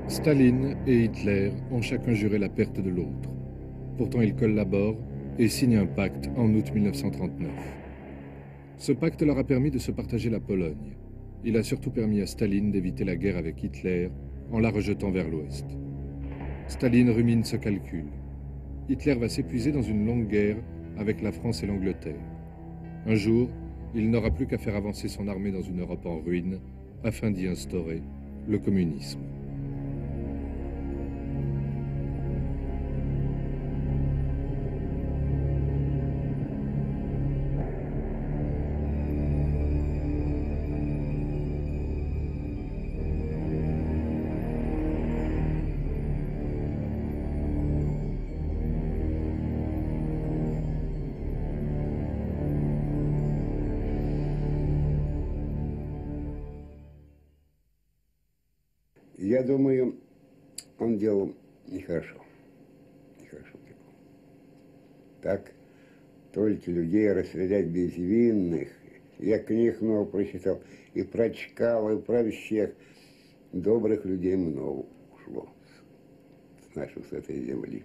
Staline et Hitler ont chacun juré la perte de l'autre. Pourtant, ils collaborent et signent un pacte en août 1939. Ce pacte leur a permis de se partager la Pologne. Il a surtout permis à Staline d'éviter la guerre avec Hitler en la rejetant vers l'ouest. Staline rumine ce calcul. Hitler va s'épuiser dans une longue guerre avec la France et l'Angleterre. Un jour, il n'aura plus qu'à faire avancer son armée dans une Europe en ruine afin d'y instaurer le communisme. Я думаю, он делал нехорошо. Нехорошо делал. Так только людей расстрелять безвинных. Я книг много прочитал. И про Чкала, и про всех. Добрых людей много ушло с нашей с этой земли.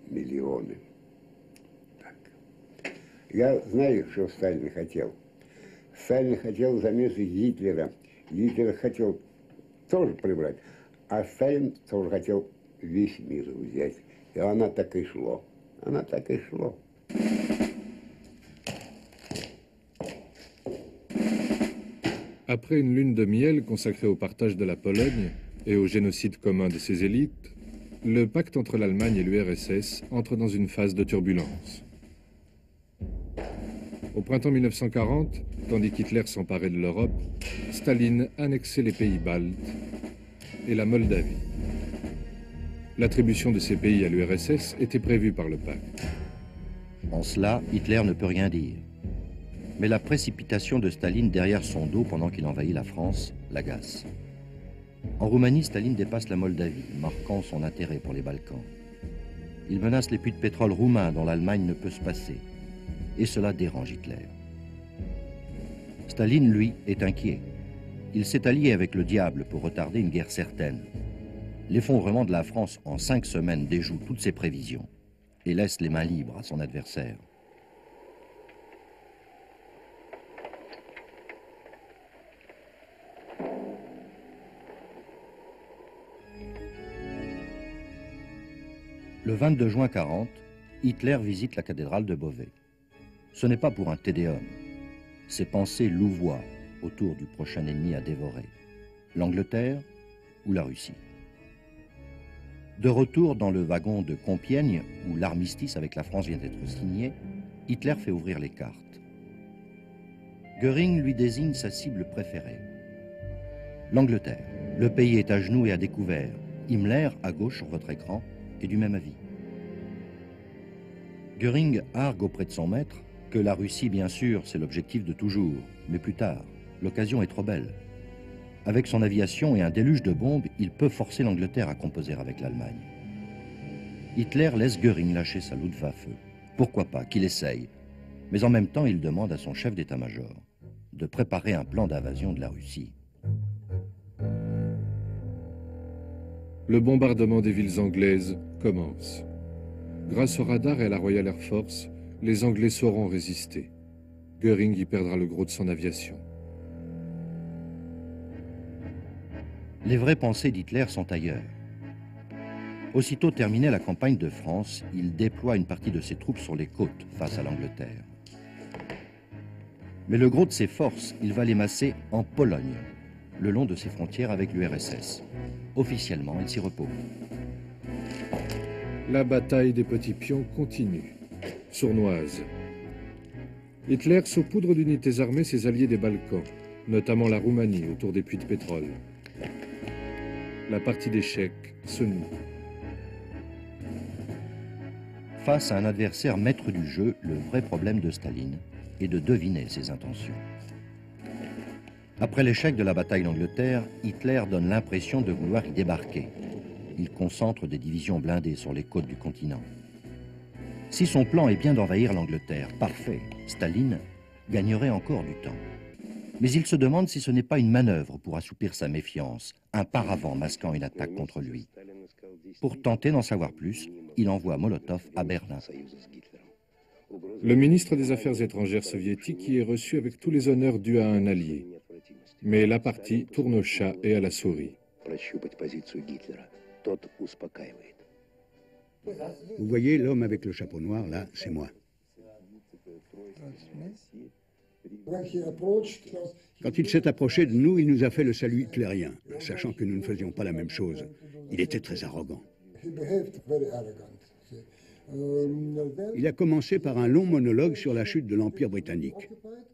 Миллионы. Так. Я знаю, что Сталин хотел. Сталин хотел замесить Гитлера. Гитлер хотел тоже прибрать. А Сталин тоже хотел весь мир взять. И она так и шло. Она так и шло. Après une lune de miel consacrée au partage de la Pologne et au génocide commun de ses élites, le pacte entre l'Allemagne et l'URSS entre dans une phase de turbulence. Au printemps 1940, tandis qu'Hitler s'emparait de l'Europe, Staline annexait les pays baltes et la Moldavie. L'attribution de ces pays à l'URSS était prévue par le pacte. En cela, Hitler ne peut rien dire. Mais la précipitation de Staline derrière son dos pendant qu'il envahit la France l'agace. En Roumanie, Staline dépasse la Moldavie, marquant son intérêt pour les Balkans. Il menace les puits de pétrole roumains dont l'Allemagne ne peut se passer. Et cela dérange Hitler. Staline, lui, est inquiet. Il s'est allié avec le diable pour retarder une guerre certaine. L'effondrement de la France en 5 semaines déjoue toutes ses prévisions et laisse les mains libres à son adversaire. Le 22 juin 40, Hitler visite la cathédrale de Beauvais. Ce n'est pas pour un tédéum. Ses pensées louvoient autour du prochain ennemi à dévorer, l'Angleterre ou la Russie. De retour dans le wagon de Compiègne, où l'armistice avec la France vient d'être signé, Hitler fait ouvrir les cartes. Göring lui désigne sa cible préférée. L'Angleterre. Le pays est à genoux et à découvert. Himmler, à gauche sur votre écran, est du même avis. Göring argue auprès de son maître que la Russie, bien sûr, c'est l'objectif de toujours, mais plus tard, l'occasion est trop belle. Avec son aviation et un déluge de bombes, il peut forcer l'Angleterre à composer avec l'Allemagne. Hitler laisse Göring lâcher sa Luftwaffe. Pourquoi pas, qu'il essaye. Mais en même temps, il demande à son chef d'état-major de préparer un plan d'invasion de la Russie. Le bombardement des villes anglaises commence. Grâce au radar et à la Royal Air Force, les Anglais sauront résister. Göring y perdra le gros de son aviation. Les vraies pensées d'Hitler sont ailleurs. Aussitôt terminée la campagne de France, il déploie une partie de ses troupes sur les côtes face à l'Angleterre. Mais le gros de ses forces, il va les masser en Pologne, le long de ses frontières avec l'URSS. Officiellement, il s'y repose. La bataille des petits pions continue, sournoise. Hitler saupoudre d'unités armées ses alliés des Balkans, notamment la Roumanie autour des puits de pétrole. La partie d'échecs se noue. Face à un adversaire maître du jeu, le vrai problème de Staline est de deviner ses intentions. Après l'échec de la bataille d'Angleterre, Hitler donne l'impression de vouloir y débarquer. Il concentre des divisions blindées sur les côtes du continent. Si son plan est bien d'envahir l'Angleterre, parfait, Staline gagnerait encore du temps. Mais il se demande si ce n'est pas une manœuvre pour assoupir sa méfiance, un paravent masquant une attaque contre lui. Pour tenter d'en savoir plus, il envoie Molotov à Berlin. Le ministre des Affaires étrangères soviétique y est reçu avec tous les honneurs dus à un allié. Mais la partie tourne au chat et à la souris. Vous voyez, l'homme avec le chapeau noir, là, c'est moi. Quand il s'est approché de nous, il nous a fait le salut hitlérien, sachant que nous ne faisions pas la même chose. Il était très arrogant. Il a commencé par un long monologue sur la chute de l'Empire britannique.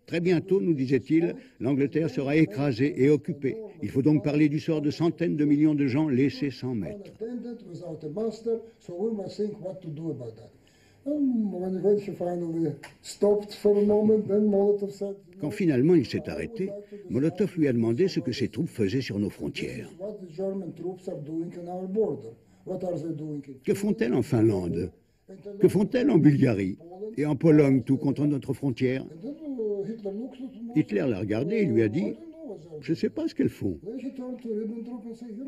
Très bientôt, nous disait-il, l'Angleterre sera écrasée et occupée. Il faut donc parler du sort de centaines de millions de gens laissés sans maître. Quand finalement il s'est arrêté, Molotov lui a demandé ce que ses troupes faisaient sur nos frontières. Que font-elles en Finlande? Que font-elles en Bulgarie et en Pologne, tout contre notre frontière? Hitler l'a regardé et lui a dit « Je ne sais pas ce qu'elles font ».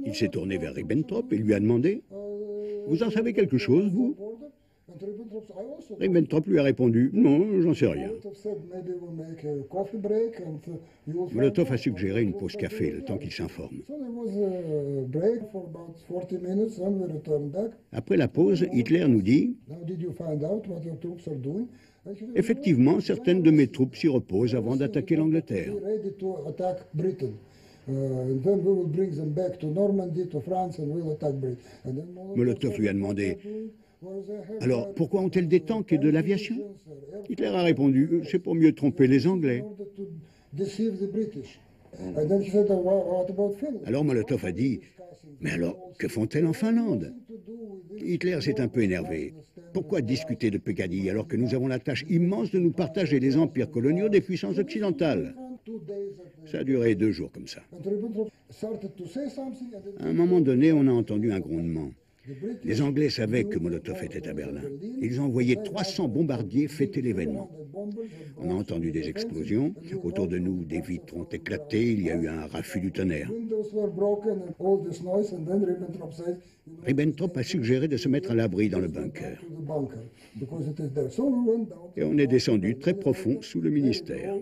Il s'est tourné vers Ribbentrop et lui a demandé « Vous en savez quelque chose, vous ?» Ribbentrop lui a répondu « Non, j'en sais rien ». Molotov a suggéré une pause café, le temps qu'il s'informe. Après la pause, Hitler nous dit « Effectivement, certaines de mes troupes s'y reposent avant d'attaquer l'Angleterre. » Molotov lui a demandé « Alors, pourquoi ont-elles des tanks et de l'aviation ?» Hitler a répondu « C'est pour mieux tromper les Anglais. » Alors Molotov a dit « Mais alors, que font-elles en Finlande ?» Hitler s'est un peu énervé. Pourquoi discuter de Peggadi alors que nous avons la tâche immense de nous partager les empires coloniaux des puissances occidentales? Ça a duré 2 jours comme ça. À un moment donné, on a entendu un grondement. Les Anglais savaient que Molotov était à Berlin. Ils ont envoyé 300 bombardiers fêter l'événement. On a entendu des explosions. Autour de nous, des vitres ont éclaté. Il y a eu un raffut du tonnerre. Ribbentrop a suggéré de se mettre à l'abri dans le bunker. Et on est descendu très profond sous le ministère.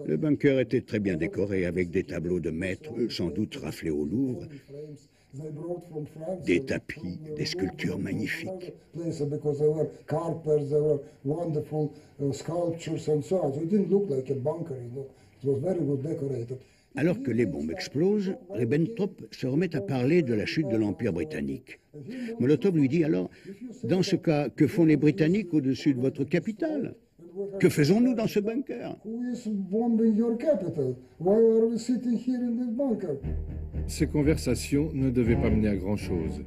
Le bunker était très bien décoré avec des tableaux de maîtres, sans doute raflés au Louvre, des tapis, des sculptures magnifiques. Alors que les bombes explosent, Ribbentrop se remet à parler de la chute de l'Empire britannique. Molotov lui dit alors « Dans ce cas, que font les Britanniques au-dessus de votre capitale ? Que faisons-nous dans ce bunker ?» Ces conversations ne devaient pas mener à grand-chose.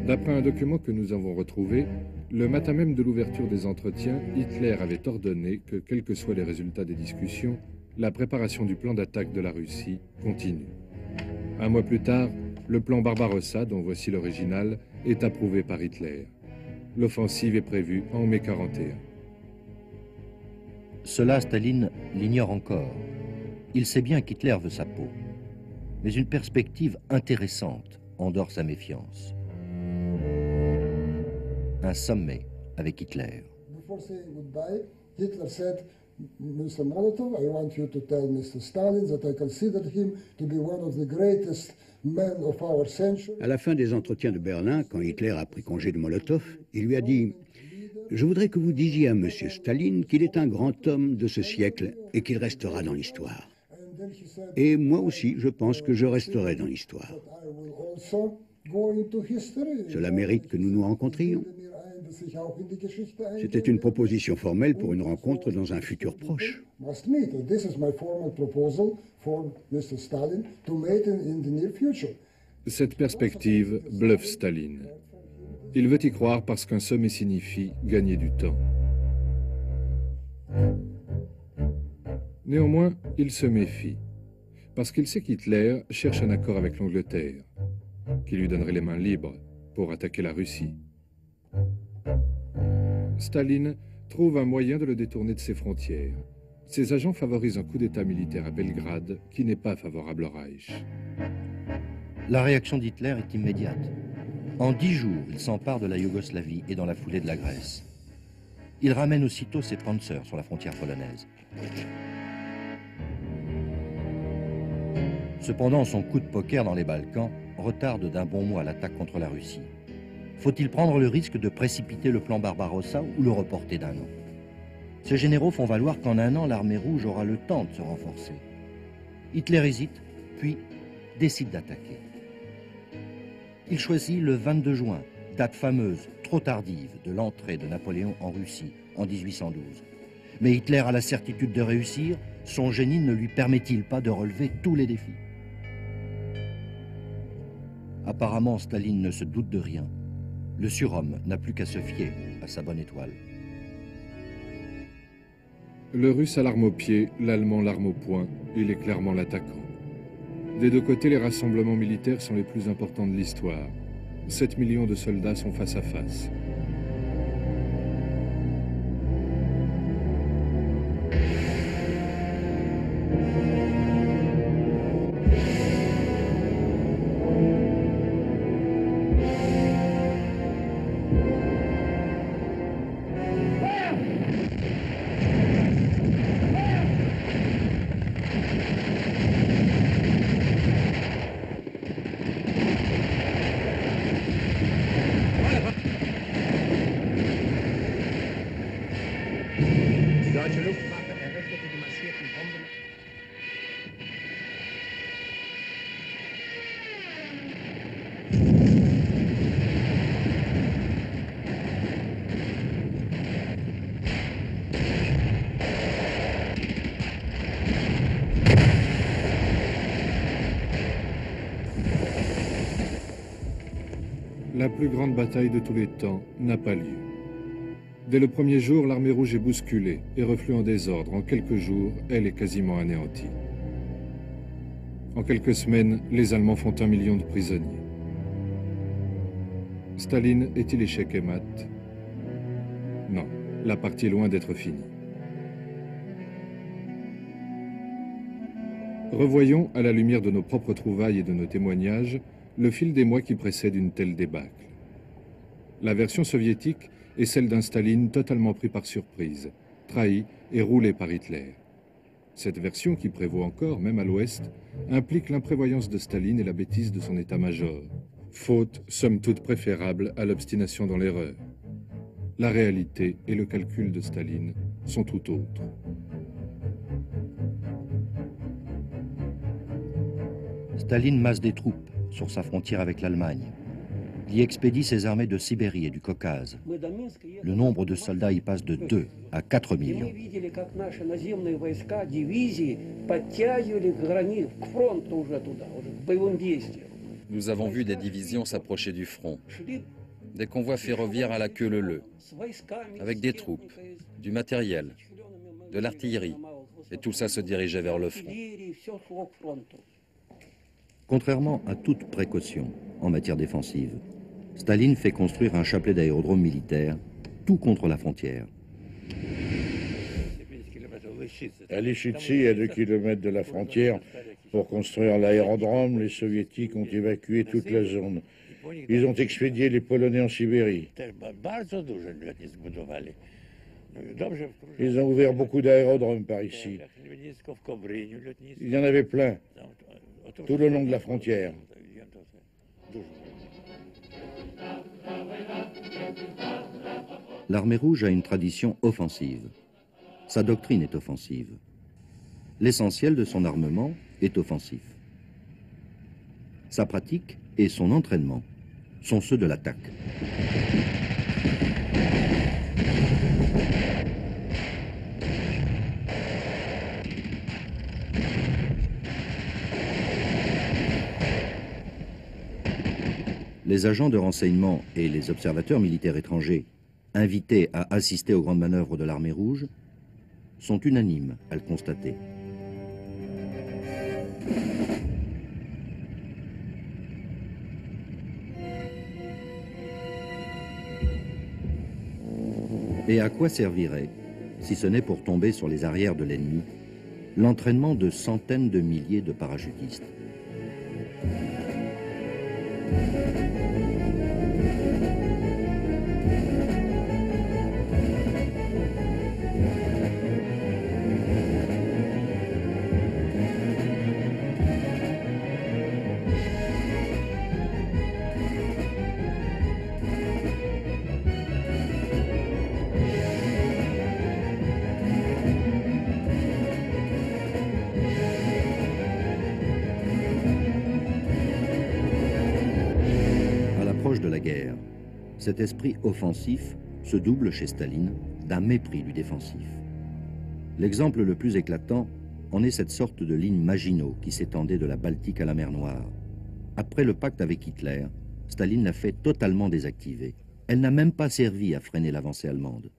D'après un document que nous avons retrouvé, le matin même de l'ouverture des entretiens, Hitler avait ordonné que, quels que soient les résultats des discussions, la préparation du plan d'attaque de la Russie continue. 1 mois plus tard, le plan Barbarossa, dont voici l'original, est approuvé par Hitler. L'offensive est prévue en mai 41. Cela, Staline l'ignore encore. Il sait bien qu'Hitler veut sa peau. Mais une perspective intéressante endort sa méfiance. Un sommet avec Hitler. Mr. Molotov, I want you to tell Mr. Stalin that I consider him to be one of the greatest men of our century. À la fin des entretiens de Berlin, quand Hitler a pris congé de Molotov, il lui a dit « Je voudrais que vous disiez à M. Staline qu'il est un grand homme de ce siècle et qu'il restera dans l'histoire. Et moi aussi, je pense que je resterai dans l'histoire. Cela mérite que nous nous rencontrions. » C'était une proposition formelle pour une rencontre dans un futur proche. Cette perspective bluffe Staline. Il veut y croire parce qu'un sommet signifie gagner du temps. Néanmoins, il se méfie, parce qu'il sait qu'Hitler cherche un accord avec l'Angleterre, qui lui donnerait les mains libres pour attaquer la Russie. Staline trouve un moyen de le détourner de ses frontières. Ses agents favorisent un coup d'État militaire à Belgrade qui n'est pas favorable au Reich. La réaction d'Hitler est immédiate. En 10 jours, il s'empare de la Yougoslavie et dans la foulée de la Grèce. Il ramène aussitôt ses panzers sur la frontière polonaise. Cependant, son coup de poker dans les Balkans retarde d'un bon mois l'attaque contre la Russie. Faut-il prendre le risque de précipiter le plan Barbarossa ou le reporter d'1 an? Ces généraux font valoir qu'en 1 an, l'armée rouge aura le temps de se renforcer. Hitler hésite, puis décide d'attaquer. Il choisit le 22 juin, date fameuse, trop tardive, de l'entrée de Napoléon en Russie en 1812. Mais Hitler a la certitude de réussir, son génie ne lui permet-il pas de relever tous les défis? Apparemment, Staline ne se doute de rien. Le surhomme n'a plus qu'à se fier à sa bonne étoile. Le Russe a l'arme au pied, l'Allemand l'arme au poing, il est clairement l'attaquant. Des deux côtés, les rassemblements militaires sont les plus importants de l'histoire. 7 millions de soldats sont face à face. La plus grande bataille de tous les temps n'a pas lieu. Dès le premier jour, l'armée rouge est bousculée et reflue en désordre. En quelques jours, elle est quasiment anéantie. En quelques semaines, les Allemands font 1 million de prisonniers. Staline est-il échec et mat? Non, la partie est loin d'être finie. Revoyons, à la lumière de nos propres trouvailles et de nos témoignages, le fil des mois qui précèdent une telle débâcle. La version soviétique est celle d'un Staline totalement pris par surprise, trahi et roulé par Hitler. Cette version, qui prévaut encore, même à l'Ouest, implique l'imprévoyance de Staline et la bêtise de son état-major. Faute, somme toute préférable à l'obstination dans l'erreur. La réalité et le calcul de Staline sont tout autres. Staline masse des troupes sur sa frontière avec l'Allemagne. Il y expédie ses armées de Sibérie et du Caucase. Le nombre de soldats y passe de 2 à 4 millions. Nous avons vu des divisions s'approcher du front, des convois ferroviaires à la queue leu-leu, avec des troupes, du matériel, de l'artillerie, et tout ça se dirigeait vers le front. Contrairement à toute précaution en matière défensive, Staline fait construire un chapelet d'aérodromes militaires, tout contre la frontière. À Lychitsi, à 2 kilomètres de la frontière, pour construire l'aérodrome, les Soviétiques ont évacué toute la zone. Ils ont expédié les Polonais en Sibérie. Ils ont ouvert beaucoup d'aérodromes par ici. Il y en avait plein, tout le long de la frontière. L'armée rouge a une tradition offensive. Sa doctrine est offensive. L'essentiel de son armement est offensif. Sa pratique et son entraînement sont ceux de l'attaque. Les agents de renseignement et les observateurs militaires étrangers invités à assister aux grandes manœuvres de l'armée rouge sont unanimes à le constater. Et à quoi servirait, si ce n'est pour tomber sur les arrières de l'ennemi, l'entraînement de centaines de milliers de parachutistes? De la guerre, cet esprit offensif se double chez Staline d'un mépris du défensif. L'exemple le plus éclatant en est cette sorte de ligne Maginot qui s'étendait de la Baltique à la mer Noire. Après le pacte avec Hitler, Staline l'a fait totalement désactiver. Elle n'a même pas servi à freiner l'avancée allemande.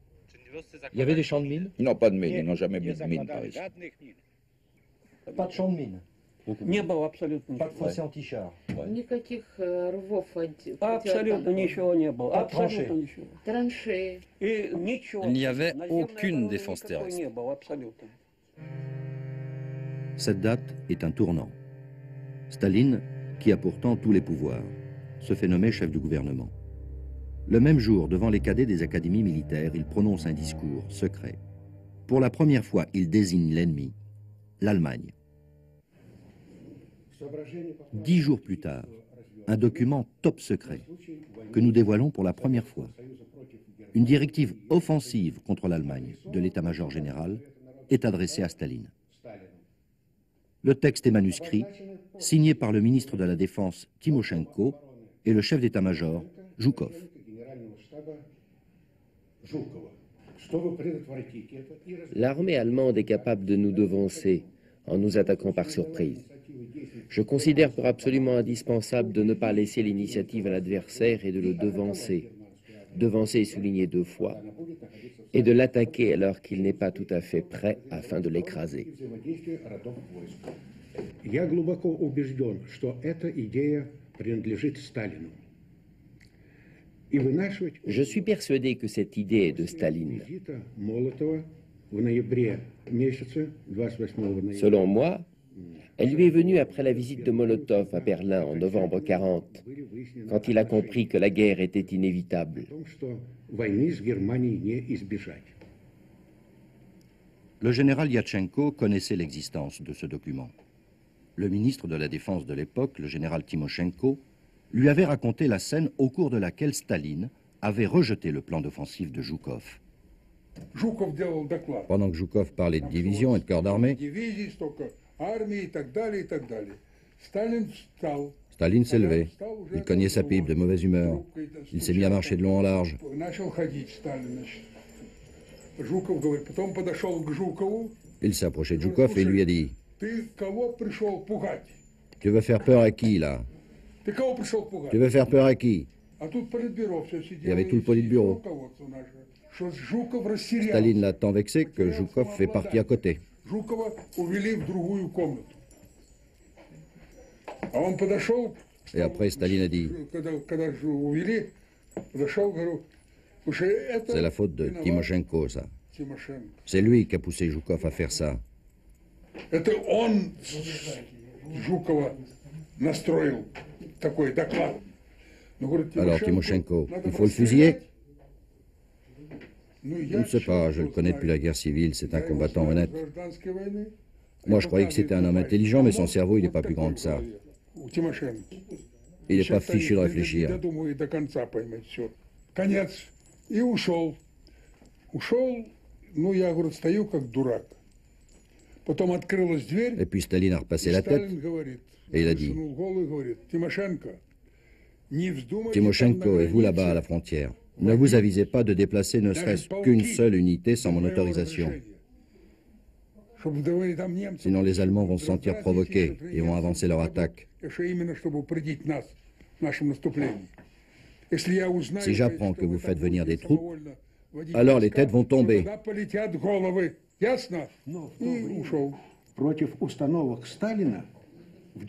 Il y avait des champs de mines? Non, pas de mines, ils n'ont jamais mis de mines par ici. Pas de champs de mines? Не было абсолютно Pas de fossés anti-chars? Никаких рвов, Абсолютно ничего не было. Абсолютно ничего. Траншеи. И ничего. Il n'y avait Наземной aucune обороны défense никакой terrestre. не было, абсолютно. Cette date est un tournant. Staline, qui a pourtant tous les pouvoirs, se fait nommer chef du gouvernement. Le même jour, devant les cadets des académies militaires, il prononce un discours secret. Pour la première fois, il désigne l'ennemi, l'Allemagne. 10 jours plus tard, un document top secret que nous dévoilons pour la première fois. Une directive offensive contre l'Allemagne de l'état-major général est adressée à Staline. Le texte est manuscrit, signé par le ministre de la Défense Timoshenko et le chef d'état-major Zhukov. L'armée allemande est capable de nous devancer en nous attaquant par surprise. Je considère pour absolument indispensable de ne pas laisser l'initiative à l'adversaire et de le devancer. Devancer est souligné 2 fois. Et de l'attaquer alors qu'il n'est pas tout à fait prêt afin de l'écraser. Я глубоко убежден, что эта идея принадлежит Сталину. И вынашивать Je suis persuadé que cette idée est de Staline. визита Молотова в ноябре месяце, 28 ноября. Selon moi, elle lui est venue après la visite de Molotov à Berlin en novembre 40, quand il a compris que la guerre était inévitable. О том, что войны с Германией не избежать. Le général Yatchenko connaissait l'existence de ce document. Le ministre de la Défense de l'époque, le général Timoshenko, lui avait raconté la scène au cours de laquelle Staline avait rejeté le plan d'offensive de Zhukov. Pendant que Zhukov parlait de division et de corps d'armée, Staline s'est levé. Il cognait sa pipe de mauvaise humeur. Il s'est mis à marcher de long en large. Il s'est approché de Zhukov et lui a dit « Tu veux faire peur à qui, là? Tu veux faire peur à qui ?» Il y avait tout le politburo. Staline l'a tant vexé que Zhukov fait partie à côté. Et après, Staline a dit « C'est la faute de Timoshenko, ça. C'est lui qui a poussé Zhukov à faire ça. » Alors Timoshenko, il faut le fusiller? Je ne sais pas, je le connais depuis la guerre civile, c'est un combattant honnête. Moi je croyais que c'était un homme intelligent, mais son cerveau il n'est pas plus grand que ça. Il n'est pas fichu de réfléchir. Et puis Staline a repassé la tête et il a dit « Timoshenko et vous là-bas à la frontière, ne vous avisez pas de déplacer ne serait-ce qu'une seule unité sans mon autorisation. Sinon les Allemands vont se sentir provoqués et vont avancer leur attaque. Si j'apprends que vous faites venir des troupes, alors les têtes vont tomber. »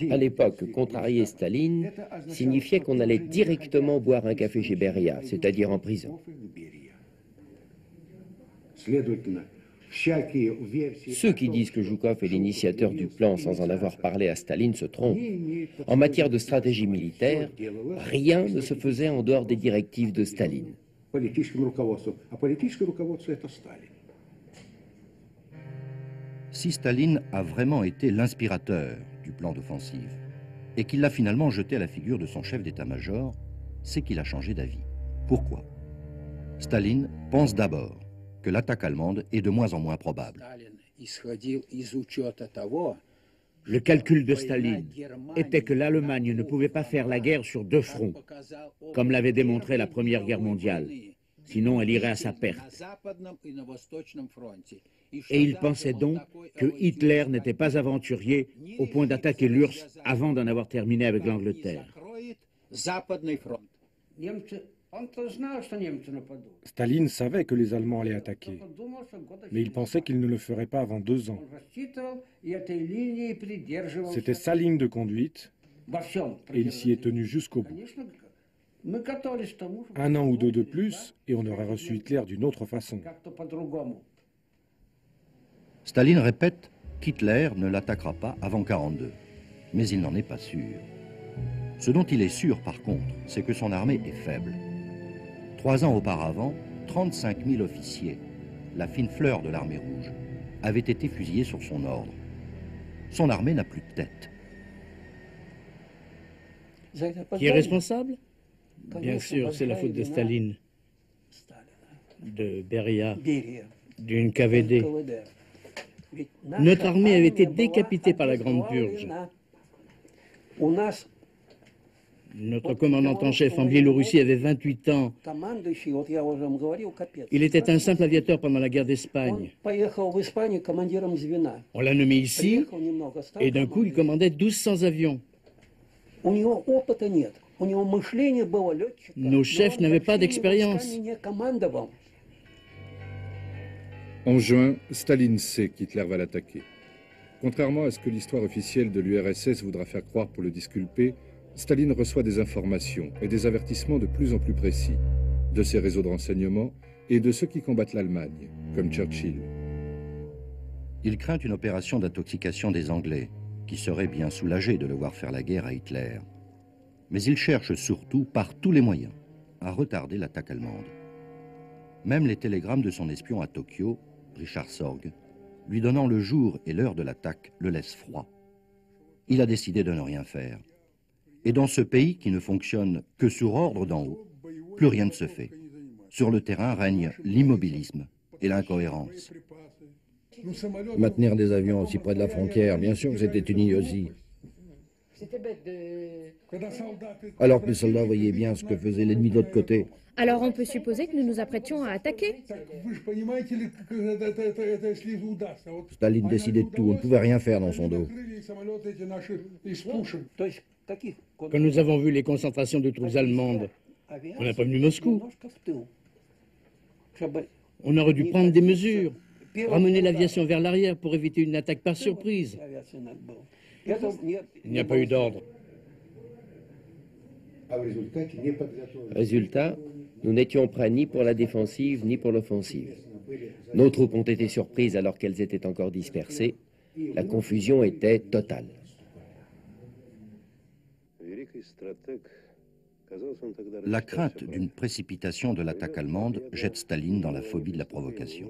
À l'époque, contrarier Staline signifiait qu'on allait directement boire un café chez Beria, c'est-à-dire en prison. Ceux qui disent que Zhukov est l'initiateur du plan sans en avoir parlé à Staline se trompent. En matière de stratégie militaire, rien ne se faisait en dehors des directives de Staline. Si Staline a vraiment été l'inspirateur du plan d'offensive et qu'il l'a finalement jeté à la figure de son chef d'état-major, c'est qu'il a changé d'avis. Pourquoi? Staline pense d'abord que l'attaque allemande est de moins en moins probable. Le calcul de Staline était que l'Allemagne ne pouvait pas faire la guerre sur deux fronts, comme l'avait démontré la Première Guerre mondiale, sinon elle irait à sa perte. Et il pensait donc que Hitler n'était pas aventurier au point d'attaquer l'URSS avant d'en avoir terminé avec l'Angleterre. Staline savait que les Allemands allaient attaquer, mais il pensait qu'ils ne le feraient pas avant 2 ans. C'était sa ligne de conduite, et il s'y est tenu jusqu'au bout. 1 an ou 2 de plus, et on aurait reçu Hitler d'une autre façon. Staline répète qu'Hitler ne l'attaquera pas avant 1942, mais il n'en est pas sûr. Ce dont il est sûr, par contre, c'est que son armée est faible. 3 ans auparavant, 35 000 officiers, la fine fleur de l'armée rouge, avaient été fusillés sur son ordre. Son armée n'a plus de tête. Qui est responsable? Bien sûr, c'est la faute de Staline, de Beria, du NKVD. Notre armée avait été décapitée par la Grande Purge. Notre commandant en chef en Biélorussie avait 28 ans. Il était un simple aviateur pendant la guerre d'Espagne. On l'a nommé ici, et d'un coup, il commandait 1200 avions. Nos chefs n'avaient pas d'expérience. En juin, Staline sait qu'Hitler va l'attaquer. Contrairement à ce que l'histoire officielle de l'URSS voudra faire croire pour le disculper, Staline reçoit des informations et des avertissements de plus en plus précis de ses réseaux de renseignement et de ceux qui combattent l'Allemagne, comme Churchill. Il craint une opération d'intoxication des Anglais, qui seraient bien soulagés de le voir faire la guerre à Hitler. Mais il cherche surtout, par tous les moyens, à retarder l'attaque allemande. Même les télégrammes de son espion à Tokyo, Richard Sorge, lui donnant le jour et l'heure de l'attaque, le laissent froid. Il a décidé de ne rien faire. Et dans ce pays qui ne fonctionne que sur ordre d'en haut, plus rien ne se fait. Sur le terrain règne l'immobilisme et l'incohérence. Maintenir des avions aussi près de la frontière, bien sûr que c'était une idiotie. Alors que les soldats voyaient bien ce que faisait l'ennemi de l'autre côté. Alors on peut supposer que nous nous apprêtions à attaquer. Staline décidait de tout, on ne pouvait rien faire dans son dos. Quand nous avons vu les concentrations de troupes allemandes, on n'a pas venu Moscou. On aurait dû prendre des mesures, ramener l'aviation vers l'arrière pour éviter une attaque par surprise. Il n'y a pas eu d'ordre. Résultat, nous n'étions prêts ni pour la défensive ni pour l'offensive. Nos troupes ont été surprises alors qu'elles étaient encore dispersées. La confusion était totale. La crainte d'une précipitation de l'attaque allemande jette Staline dans la phobie de la provocation.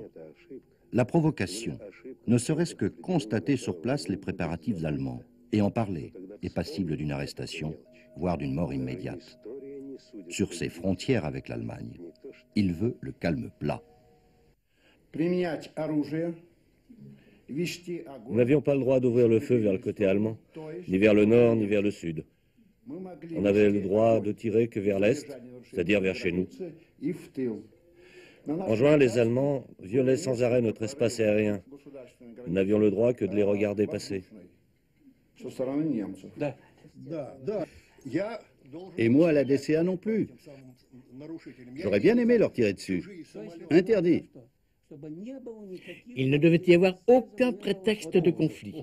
La provocation, ne serait-ce que constater sur place les préparatifs allemands et en parler, est passible d'une arrestation, voire d'une mort immédiate. Sur ses frontières avec l'Allemagne, il veut le calme plat. Nous n'avions pas le droit d'ouvrir le feu vers le côté allemand, ni vers le nord, ni vers le sud. On avait le droit de tirer que vers l'est, c'est-à-dire vers chez nous. En juin, les Allemands violaient sans arrêt notre espace aérien. Nous n'avions le droit que de les regarder passer. Et moi, à la DCA non plus. J'aurais bien aimé leur tirer dessus. Interdit. Il ne devait y avoir aucun prétexte de conflit.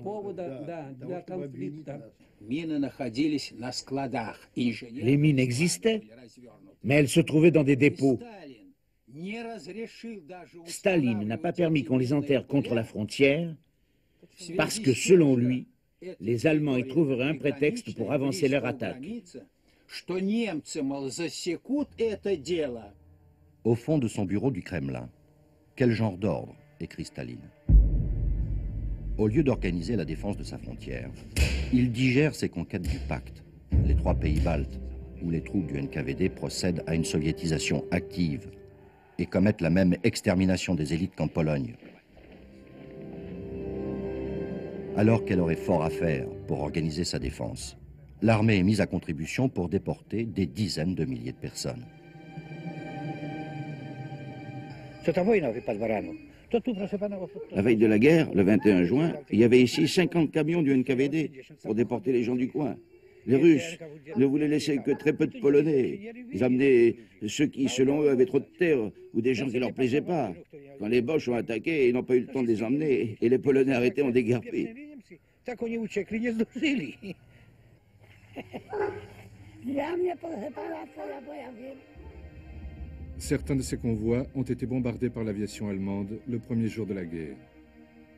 Les mines existaient, mais elles se trouvaient dans des dépôts. Staline n'a pas permis qu'on les enterre contre la frontière parce que, selon lui, les Allemands y trouveraient un prétexte pour avancer leur attaque. Au fond de son bureau du Kremlin, quel genre d'ordre écrit Staline? Au lieu d'organiser la défense de sa frontière, il digère ses conquêtes du pacte, les 3 pays baltes, où les troupes du NKVD procèdent à une soviétisation active et commettent la même extermination des élites qu'en Pologne. Alors qu'elle aurait fort à faire pour organiser sa défense, l'armée est mise à contribution pour déporter des dizaines de milliers de personnes. La veille de la guerre, le 21 juin, il y avait ici 50 camions du NKVD pour déporter les gens du coin. Les Russes ne voulaient laisser que très peu de Polonais. Ils amenaient ceux qui, selon eux, avaient trop de terre ou des gens qui ne leur plaisaient pas. Quand les Boches ont attaqué, ils n'ont pas eu le temps de les emmener et les Polonais arrêtés ont déguerpé. Certains de ces convois ont été bombardés par l'aviation allemande le premier jour de la guerre.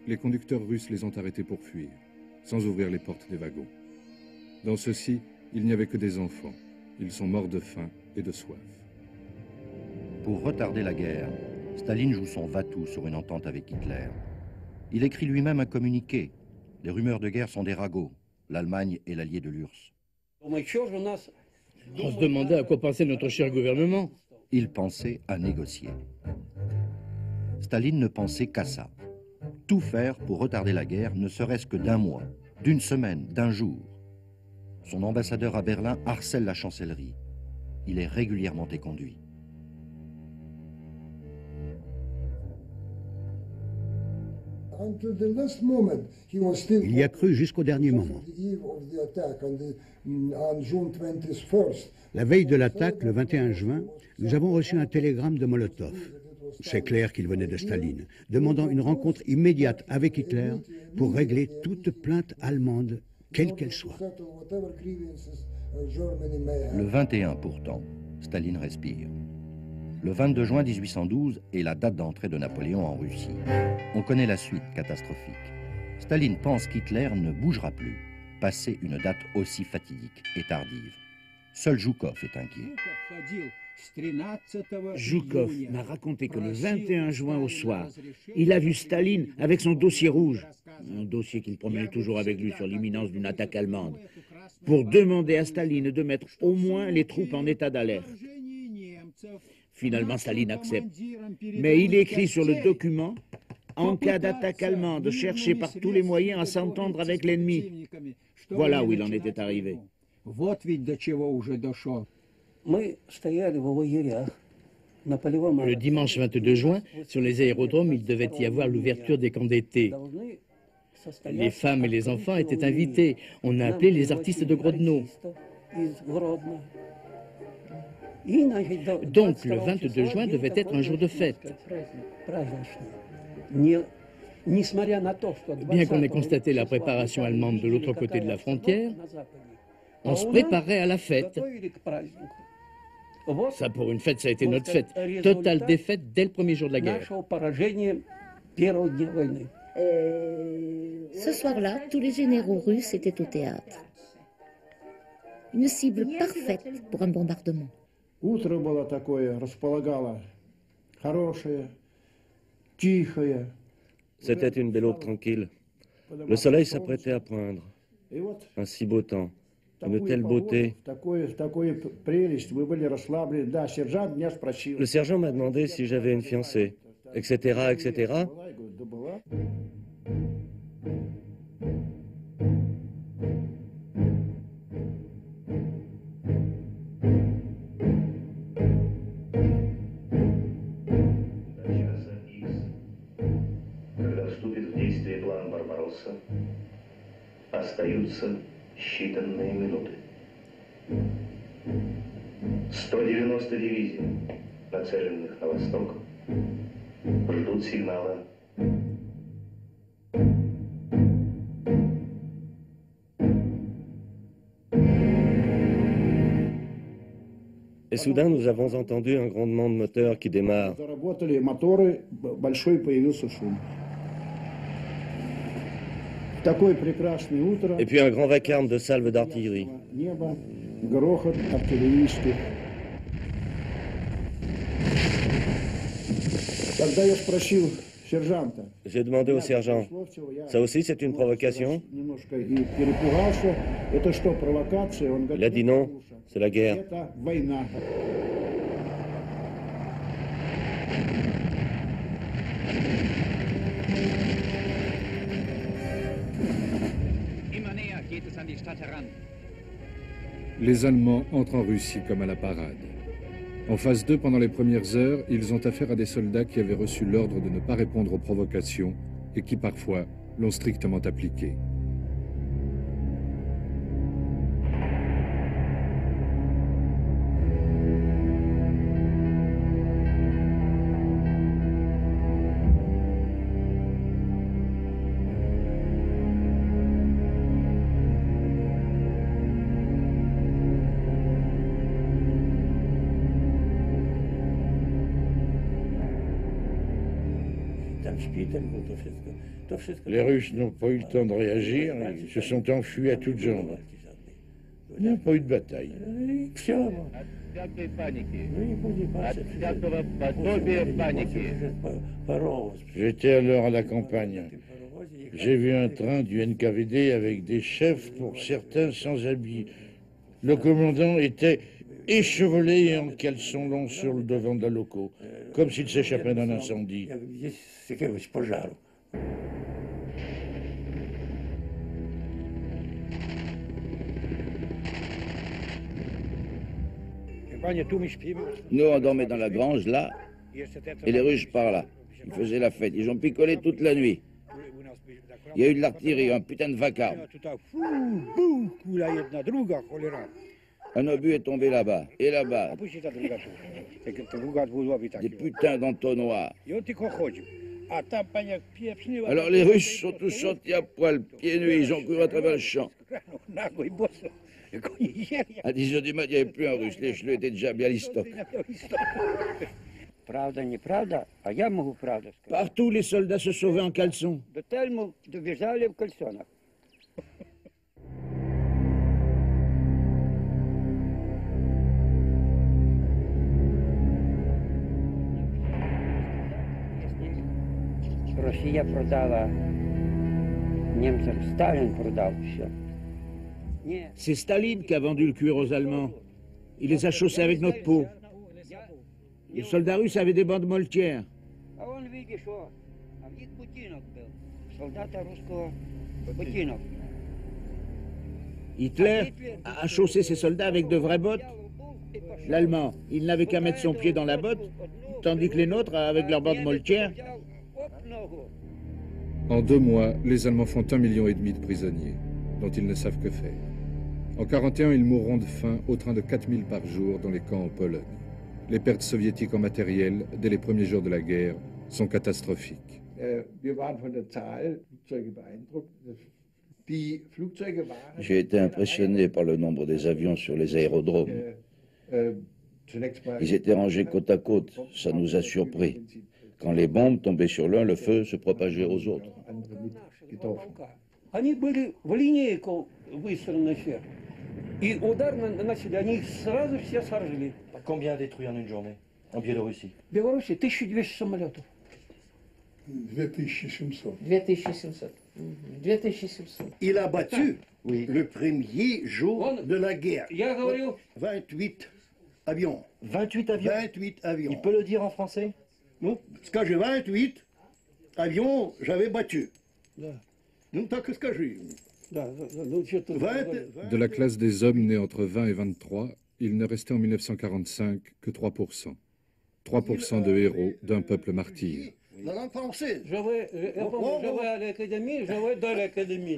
Les conducteurs russes les ont arrêtés pour fuir, sans ouvrir les portes des wagons. Dans ceux-ci, il n'y avait que des enfants. Ils sont morts de faim et de soif. Pour retarder la guerre, Staline joue son va-tout sur une entente avec Hitler. Il écrit lui-même un communiqué. Les rumeurs de guerre sont des ragots. L'Allemagne est l'allié de l'URSS. On se demandait à quoi pensait notre cher gouvernement. Il pensait à négocier. Staline ne pensait qu'à ça. Tout faire pour retarder la guerre, ne serait-ce que d'un mois, d'une semaine, d'un jour. Son ambassadeur à Berlin harcèle la chancellerie. Il est régulièrement éconduit. Il y a cru jusqu'au dernier moment. La veille de l'attaque, le 21 juin, nous avons reçu un télégramme de Molotov. C'est clair qu'il venait de Staline, demandant une rencontre immédiate avec Hitler pour régler toute plainte allemande, quelle qu'elle soit. Le 21, pourtant, Staline respire. Le 22 juin 1812 est la date d'entrée de Napoléon en Russie. On connaît la suite catastrophique. Staline pense qu'Hitler ne bougera plus, passé une date aussi fatidique et tardive. Seul Zhukov est inquiet. Zhukov m'a raconté que le 21 juin au soir, il a vu Staline avec son dossier rouge, un dossier qu'il promenait toujours avec lui sur l'imminence d'une attaque allemande, pour demander à Staline de mettre au moins les troupes en état d'alerte. Finalement, Staline accepte. Mais il écrit sur le document « En cas d'attaque allemande, cherchez par tous les moyens à s'entendre avec l'ennemi ». Voilà où il en était arrivé. Le dimanche 22 juin, sur les aérodromes, il devait y avoir l'ouverture des camps d'été. Les femmes et les enfants étaient invités. On a appelé les artistes de Grodno. Donc, le 22 juin devait être un jour de fête. Bien qu'on ait constaté la préparation allemande de l'autre côté de la frontière, on se préparait à la fête. Ça, pour une fête, ça a été notre fête. Totale défaite dès le premier jour de la guerre. Ce soir-là, tous les généraux russes étaient au théâtre. Une cible parfaite pour un bombardement. C'était une belle aube tranquille. Le soleil s'apprêtait à poindre. Un si beau temps, une telle beauté. Le sergent m'a demandé si j'avais une fiancée, etc., etc. Остаются считанные минуты. 190 дивизий, нацеленных на восток, ждут сигнала. Et soudain, nous avons entendu un grondement de moteur qui démarre. Et puis un grand vacarme de salves d'artillerie. J'ai demandé au sergent, ça aussi c'est une provocation? Il a dit non, c'est la guerre. Les Allemands entrent en Russie comme à la parade. En phase 2, pendant les premières heures, ils ont affaire à des soldats qui avaient reçu l'ordre de ne pas répondre aux provocations et qui parfois l'ont strictement appliqué. Les Russes n'ont pas eu le temps de réagir, ils se sont enfuis à toutes jambes. Il n'y a pas eu de bataille. J'étais alors à la campagne. J'ai vu un train du NKVD avec des chefs, pour certains sans habits. Le commandant était échevelé et en caleçon long sur le devant de la loco, comme s'il s'échappait d'un incendie. Nous, on dormait dans la grange, là, et les Russes par là. Ils faisaient la fête. Ils ont picolé toute la nuit. Il y a eu de l'artillerie, un putain de vacarme. Un obus est tombé là-bas, et là-bas. Des putains d'entonnoirs. Alors les Russes sont tous sortis à poil, pieds nus, ils ont couru à travers le champ. À 10h du matin, il n'y avait plus un Russe, les cheleux étaient déjà bien listoc. Partout, les soldats se sauvaient en caleçon. C'est Staline qui a vendu le cuir aux Allemands. Il les a chaussés avec notre peau. Les soldats russes avaient des bandes moltières. Hitler a chaussé ses soldats avec de vraies bottes. L'Allemand, il n'avait qu'à mettre son pied dans la botte, tandis que les nôtres, avec leurs bandes moltières. En 2 mois, les Allemands font 1,5 million de prisonniers, dont ils ne savent que faire. En 1941, ils mourront de faim au train de 4000 par jour dans les camps en Pologne. Les pertes soviétiques en matériel, dès les premiers jours de la guerre, sont catastrophiques. J'ai été impressionné par le nombre des avions sur les aérodromes. Ils étaient rangés côte à côte, ça nous a surpris. Quand les bombes tombaient sur l'un, le feu se propageait aux autres. Combien détruit en une journée en Biélorussie? Biélorussie, 1200 самолетов. 2700. 2700. 2700. Il a battu le premier jour de la guerre. 28 avions. 28 avions? 28 avions. Il peut le dire en français? Non, quand j'ai 28 avions, j'avais battu. Non, tant que ce que j'ai. De la classe des hommes nés entre 20 et 23, il ne restait en 1945 que 3%. 3% de héros d'un peuple martyr. La langue française. Je vais à l'académie, je vais dans l'académie.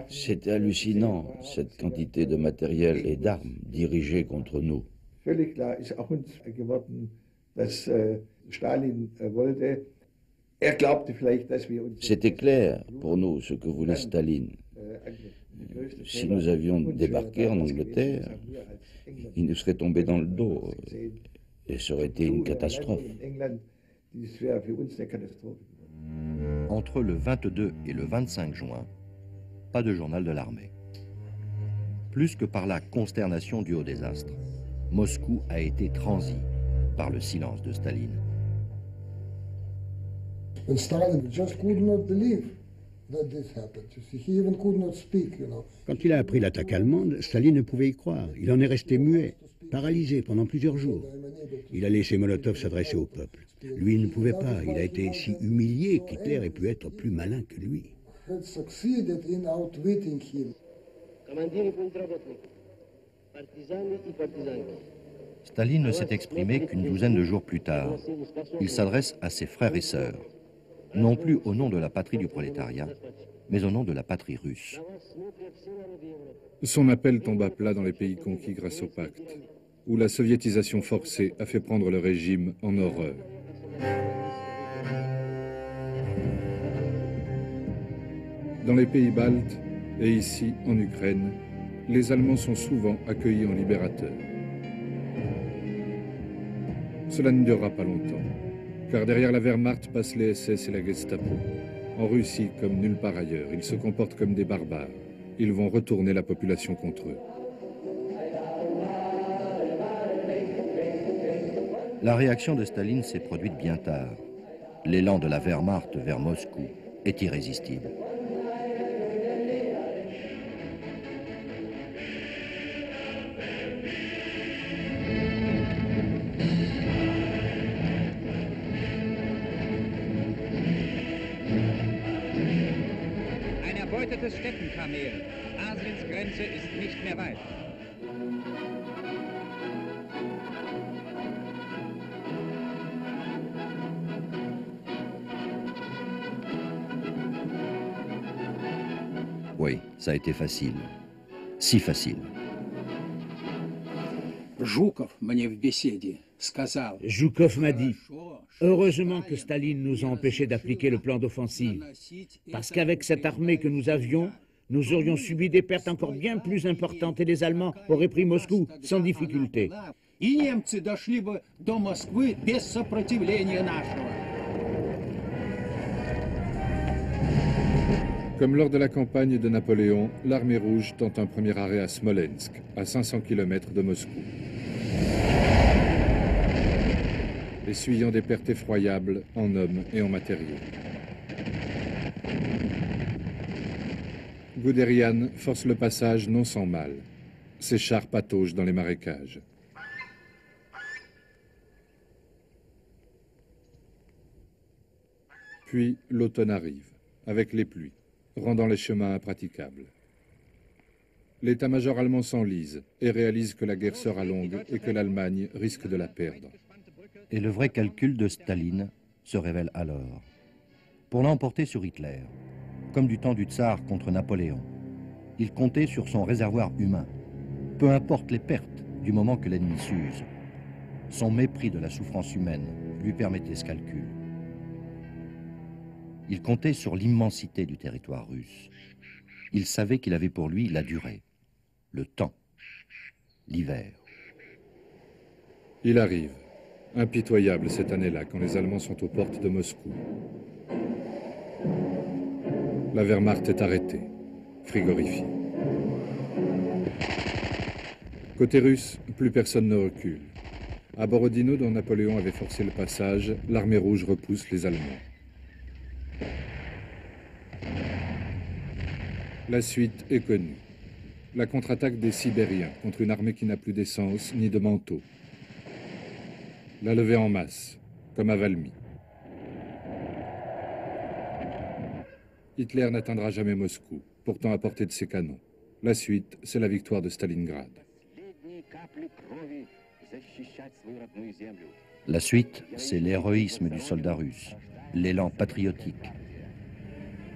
C'était hallucinant, cette quantité de matériel et d'armes dirigées contre nous. C'était clair pour nous ce que voulait Staline. Si nous avions débarqué en Angleterre, il nous serait tombé dans le dos et ça aurait été une catastrophe. Entre le 22 et le 25 juin, pas de journal de l'armée. Plus que par la consternation due au désastre, Moscou a été transi par le silence de Staline. And Stalin just could not believe that this happened. You see, he even could not speak, you know. Quand il a appris l'attaque allemande, Staline ne pouvait y croire. Il en est resté muet, paralysé pendant plusieurs jours. Il a laissé Molotov s'adresser au peuple. Lui, il ne pouvait pas. Il a été si humilié qu'Hitler ait pu être plus malin que lui. Had succeeded in outwitting him. Staline ne s'est exprimé qu'une douzaine de jours plus tard. Il s'adresse à ses frères et sœurs, non plus au nom de la patrie du prolétariat, mais au nom de la patrie russe. Son appel tombe à plat dans les pays conquis grâce au pacte, où la soviétisation forcée a fait prendre le régime en horreur. Dans les pays baltes et ici en Ukraine, les Allemands sont souvent accueillis en libérateurs. Cela ne durera pas longtemps, car derrière la Wehrmacht passent les SS et la Gestapo. En Russie, comme nulle part ailleurs, ils se comportent comme des barbares. Ils vont retourner la population contre eux. La réaction de Staline s'est produite bien tard. L'élan de la Wehrmacht vers Moscou est irrésistible. Ein erbeutetes Steppenkamel. Asiens Grenze ist nicht mehr weit. Oui, ça a été facile. Si facile. Joukov m'a dit, heureusement que Staline nous a empêchés d'appliquer le plan d'offensive, parce qu'avec cette armée que nous avions, nous aurions subi des pertes encore bien plus importantes et les Allemands auraient pris Moscou sans difficulté. Comme lors de la campagne de Napoléon, l'armée rouge tente un premier arrêt à Smolensk, à 500 km de Moscou. Essuyant des pertes effroyables en hommes et en matériaux. Guderian force le passage non sans mal. Ses chars pataugent dans les marécages. Puis l'automne arrive, avec les pluies, rendant les chemins impraticables. L'état-major allemand s'enlise et réalise que la guerre sera longue et que l'Allemagne risque de la perdre. Et le vrai calcul de Staline se révèle alors. Pour l'emporter sur Hitler, comme du temps du tsar contre Napoléon, il comptait sur son réservoir humain. Peu importe les pertes du moment que l'ennemi s'use. Son mépris de la souffrance humaine lui permettait ce calcul. Il comptait sur l'immensité du territoire russe. Il savait qu'il avait pour lui la durée, le temps, l'hiver. Il arrive, impitoyable cette année-là, quand les Allemands sont aux portes de Moscou. La Wehrmacht est arrêtée, frigorifiée. Côté russe, plus personne ne recule. À Borodino, dont Napoléon avait forcé le passage, l'armée rouge repousse les Allemands. La suite est connue. La contre-attaque des Sibériens contre une armée qui n'a plus d'essence ni de manteau. La levée en masse, comme à Valmy. Hitler n'atteindra jamais Moscou, pourtant à portée de ses canons. La suite, c'est la victoire de Stalingrad. La suite, c'est l'héroïsme du soldat russe, l'élan patriotique.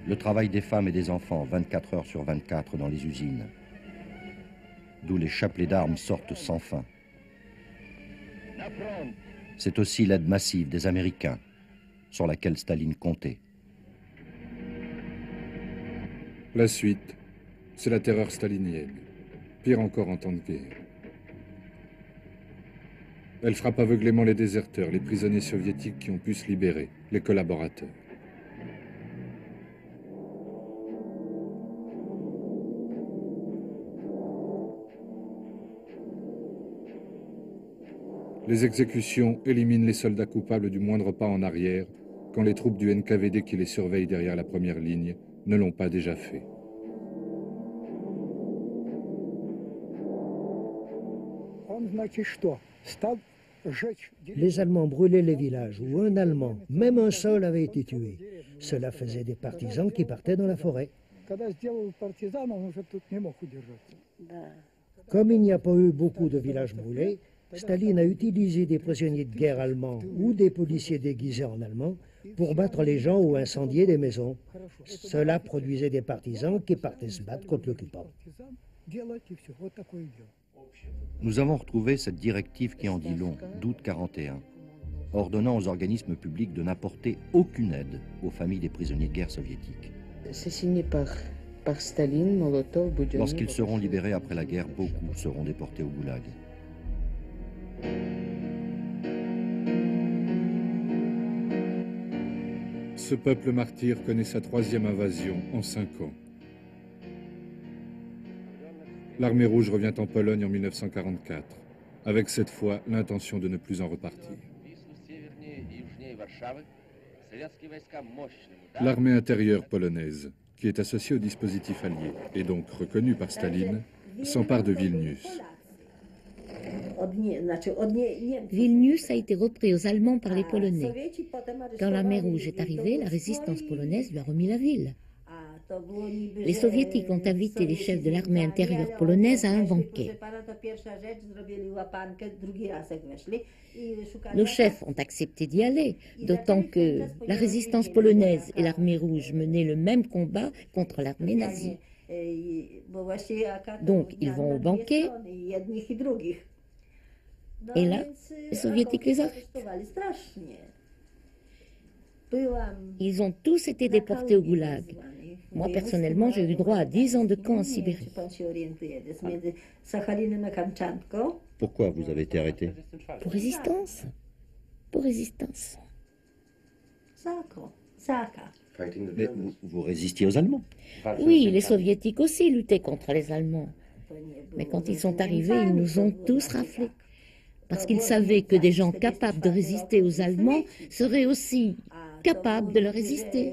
Le travail des femmes et des enfants 24 heures sur 24 dans les usines, d'où les chapelets d'armes sortent sans fin. C'est aussi l'aide massive des Américains, sur laquelle Staline comptait. La suite, C'est la terreur stalinienne, pire encore en temps de guerre. Elle frappe aveuglément les déserteurs, les prisonniers soviétiques qui ont pu se libérer, les collaborateurs. Les exécutions éliminent les soldats coupables du moindre pas en arrière, quand les troupes du NKVD qui les surveillent derrière la première ligne ne l'ont pas déjà fait. Les Allemands brûlaient les villages où un Allemand, même un seul, avait été tué. Cela faisait des partisans qui partaient dans la forêt. Comme il n'y a pas eu beaucoup de villages brûlés, Staline a utilisé des prisonniers de guerre allemands ou des policiers déguisés en allemands pour battre les gens ou incendier des maisons. Cela produisait des partisans qui partaient se battre contre l'occupant. Nous avons retrouvé cette directive qui en dit long, d'août 1941, ordonnant aux organismes publics de n'apporter aucune aide aux familles des prisonniers de guerre soviétiques. C'est signé par Staline, Molotov, Boudyanov. Lorsqu'ils seront libérés après la guerre, beaucoup seront déportés au goulag. Ce peuple martyr connaît sa 3e invasion en 5 ans. L'armée rouge revient en Pologne en 1944, avec cette fois l'intention de ne plus en repartir. L'armée intérieure polonaise, qui est associée au dispositif allié et donc reconnue par Staline, s'empare de Vilnius. Vilnius a été repris aux Allemands par les Polonais. Quand l'armée rouge est arrivée, la résistance polonaise lui a remis la ville. Les Soviétiques ont invité les chefs de l'armée intérieure polonaise à un banquet. Nos chefs ont accepté d'y aller, d'autant que la résistance polonaise et l'armée rouge menaient le même combat contre l'armée nazie. Donc ils vont au banquet, et là, les Soviétiques les arrêtent. Ils ont tous été déportés au goulag. Moi, personnellement, j'ai eu droit à 10 ans de camp en Sibérie. Pourquoi vous avez été arrêté? Pour résistance. Pour résistance. Mais vous résistiez aux Allemands? Oui, les Soviétiques aussi luttaient contre les Allemands. Mais quand ils sont arrivés, ils nous ont tous raflés. Parce qu'ils savaient que des gens capables de résister aux Allemands seraient aussi capables de leur résister.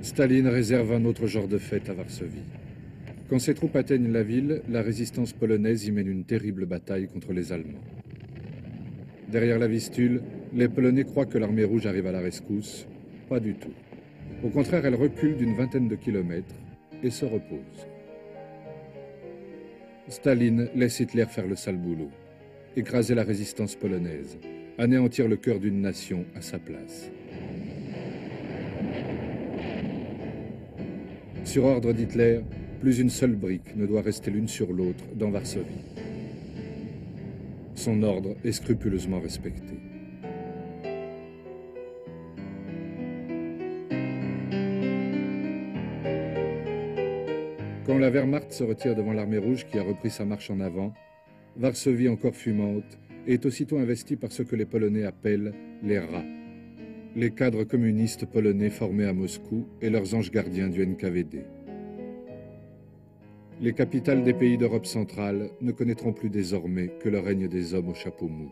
Staline réserve un autre genre de fête à Varsovie. Quand ses troupes atteignent la ville, la résistance polonaise y mène une terrible bataille contre les Allemands. Derrière la Vistule, les Polonais croient que l'armée rouge arrive à la rescousse. Pas du tout. Au contraire, elle recule d'une vingtaine de kilomètres et se repose. Staline laisse Hitler faire le sale boulot, écraser la résistance polonaise, anéantir le cœur d'une nation à sa place. Sur ordre d'Hitler, plus une seule brique ne doit rester l'une sur l'autre dans Varsovie. Son ordre est scrupuleusement respecté. Quand la Wehrmacht se retire devant l'armée rouge qui a repris sa marche en avant, Varsovie, encore fumante, est aussitôt investie par ce que les Polonais appellent les rats, les cadres communistes polonais formés à Moscou et leurs anges gardiens du NKVD. Les capitales des pays d'Europe centrale ne connaîtront plus désormais que le règne des hommes au chapeau mou.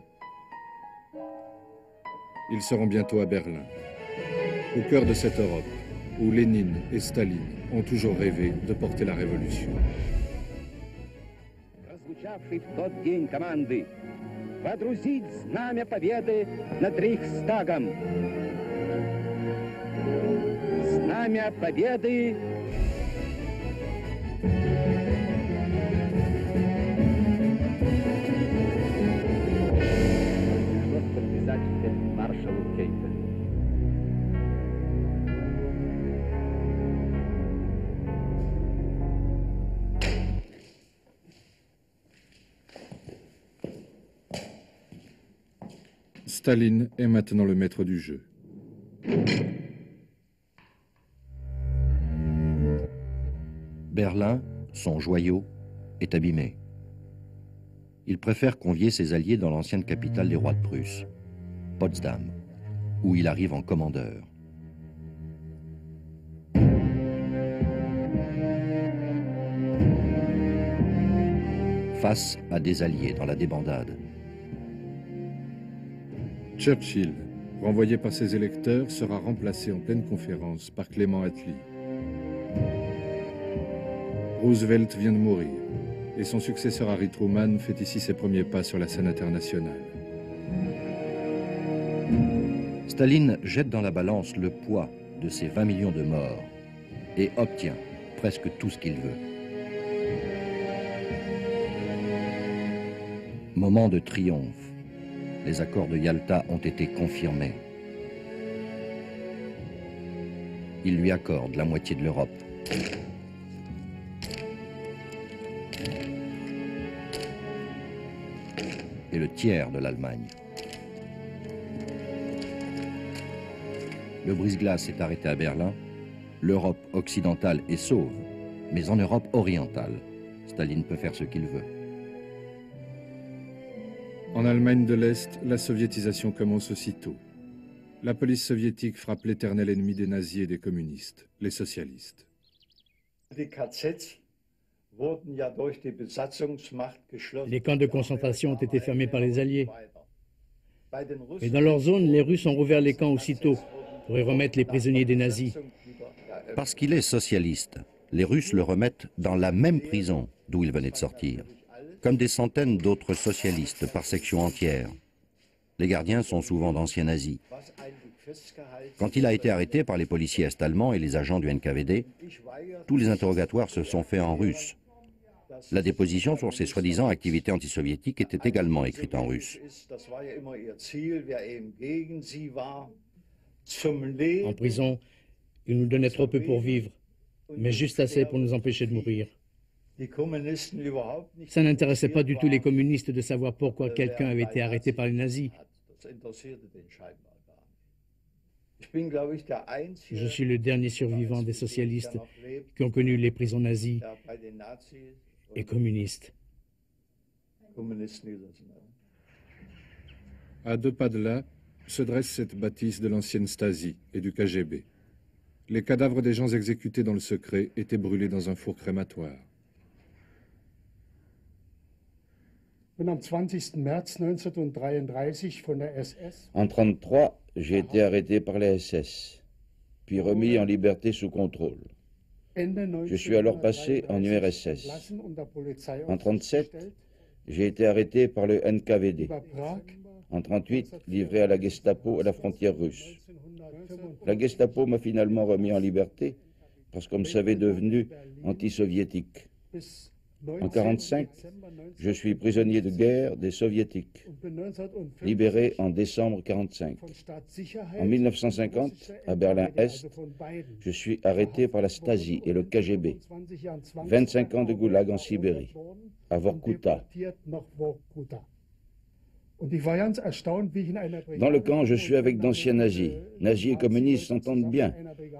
Ils seront bientôt à Berlin, au cœur de cette Europe, où Lénine et Staline ont toujours rêvé de porter la révolution. Прозвучавший в тот день команды водрузить знамя победы над Рейхстагом. Знамя победы. Подписать маршалу Кейтелю. Staline est maintenant le maître du jeu. Berlin, son joyau, est abîmé. Il préfère convier ses alliés dans l'ancienne capitale des rois de Prusse, Potsdam, où il arrive en commandeur. Face à des alliés dans la débandade. Churchill, renvoyé par ses électeurs, sera remplacé en pleine conférence par Clément Attlee. Roosevelt vient de mourir et son successeur Harry Truman fait ici ses premiers pas sur la scène internationale. Staline jette dans la balance le poids de ces 20 millions de morts et obtient presque tout ce qu'il veut. Moment de triomphe. Les accords de Yalta ont été confirmés. Il lui accorde la moitié de l'Europe. Et le tiers de l'Allemagne. Le brise-glace est arrêté à Berlin. L'Europe occidentale est sauve, mais en Europe orientale, Staline peut faire ce qu'il veut. En Allemagne de l'Est, la soviétisation commence aussitôt. La police soviétique frappe l'éternel ennemi des nazis et des communistes, les socialistes. Les camps de concentration ont été fermés par les Alliés. Mais dans leur zone, les Russes ont rouvert les camps aussitôt pour y remettre les prisonniers des nazis. Parce qu'il est socialiste, les Russes le remettent dans la même prison d'où il venait de sortir, comme des centaines d'autres socialistes par section entière. Les gardiens sont souvent d'anciens nazis. Quand il a été arrêté par les policiers est-allemands et les agents du NKVD, tous les interrogatoires se sont faits en russe. La déposition sur ses soi-disant activités antisoviétiques était également écrite en russe. En prison, ils nous donnaient trop peu pour vivre, mais juste assez pour nous empêcher de mourir. Ça n'intéressait pas du tout les communistes de savoir pourquoi quelqu'un avait été arrêté par les nazis. Je suis le dernier survivant des socialistes qui ont connu les prisons nazies et communistes. À 2 pas de là, se dresse cette bâtisse de l'ancienne Stasi et du KGB. Les cadavres des gens exécutés dans le secret étaient brûlés dans un four crématoire. En 1933, j'ai été arrêté par la SS, puis remis en liberté sous contrôle. Je suis alors passé en URSS. En 1937, j'ai été arrêté par le NKVD. En 1938, livré à la Gestapo à la frontière russe. La Gestapo m'a finalement remis en liberté parce qu'on me savait devenu anti-soviétique. En 1945, je suis prisonnier de guerre des soviétiques, libéré en décembre 1945. En 1950, à Berlin-Est, je suis arrêté par la Stasi et le KGB. 25 ans de goulag en Sibérie, à Vorkuta. Dans le camp, je suis avec d'anciens nazis. Nazis et communistes s'entendent bien.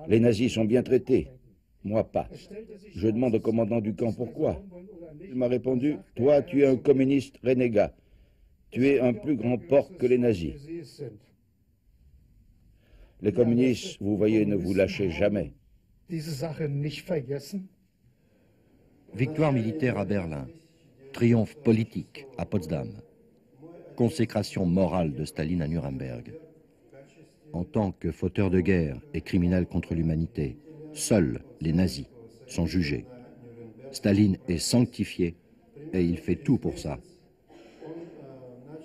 Les nazis sont bien traités. Moi, pas. Je demande au commandant du camp pourquoi. Il m'a répondu, « Toi, tu es un communiste renégat. Tu es un plus grand porc que les nazis. » Les communistes, vous voyez, ne vous lâchez jamais. Victoire militaire à Berlin, triomphe politique à Potsdam, consécration morale de Staline à Nuremberg. En tant que fauteur de guerre et criminel contre l'humanité, seuls les nazis sont jugés. Staline est sanctifié et il fait tout pour ça.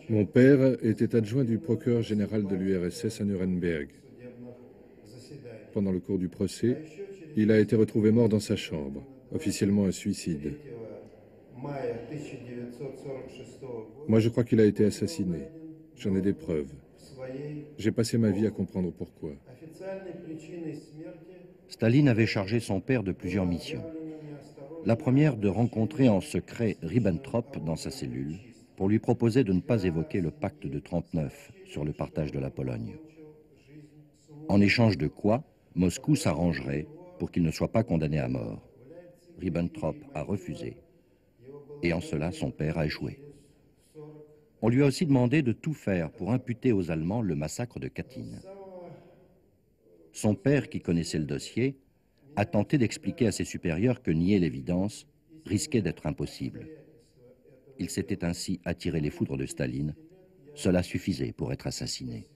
Mon père était adjoint du procureur général de l'URSS à Nuremberg. Pendant le cours du procès, il a été retrouvé mort dans sa chambre, officiellement un suicide. Moi, je crois qu'il a été assassiné. J'en ai des preuves. J'ai passé ma vie à comprendre pourquoi. Staline avait chargé son père de plusieurs missions. La première, de rencontrer en secret Ribbentrop dans sa cellule pour lui proposer de ne pas évoquer le pacte de 1939 sur le partage de la Pologne. En échange de quoi, Moscou s'arrangerait pour qu'il ne soit pas condamné à mort. Ribbentrop a refusé. Et en cela, son père a échoué. On lui a aussi demandé de tout faire pour imputer aux Allemands le massacre de Katyn. Son père, qui connaissait le dossier, a tenté d'expliquer à ses supérieurs que nier l'évidence risquait d'être impossible. Il s'était ainsi attiré les foudres de Staline. Cela suffisait pour être assassiné.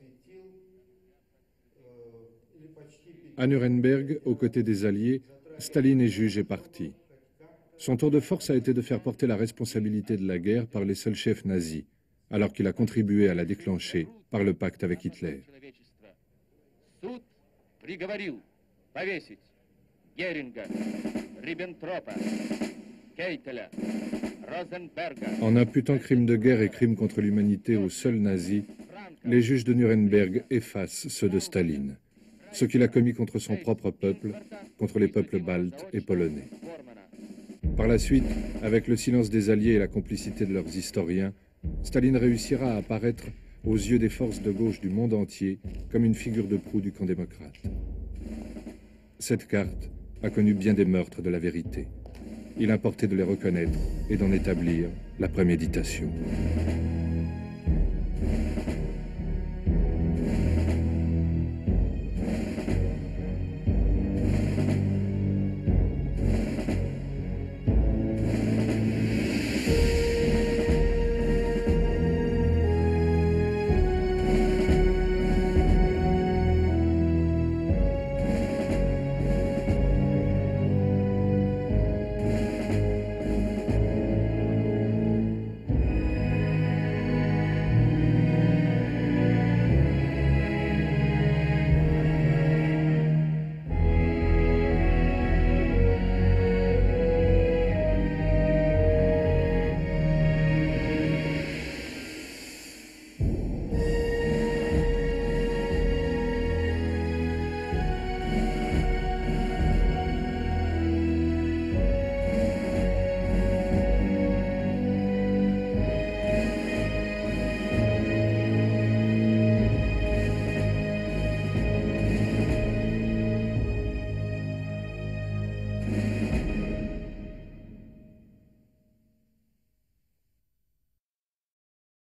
À Nuremberg, aux côtés des Alliés, Staline est juge et parti. Son tour de force a été de faire porter la responsabilité de la guerre par les seuls chefs nazis, alors qu'il a contribué à la déclencher par le pacte avec Hitler. En imputant crimes de guerre et crimes contre l'humanité aux seuls nazis, les juges de Nuremberg effacent ceux de Staline, ce qu'il a commis contre son propre peuple, contre les peuples baltes et polonais. Par la suite, avec le silence des Alliés et la complicité de leurs historiens, Staline réussira à apparaître aux yeux des forces de gauche du monde entier comme une figure de proue du camp démocrate. Cette carte a connu bien des meurtres de la vérité. Il importait de les reconnaître et d'en établir la préméditation.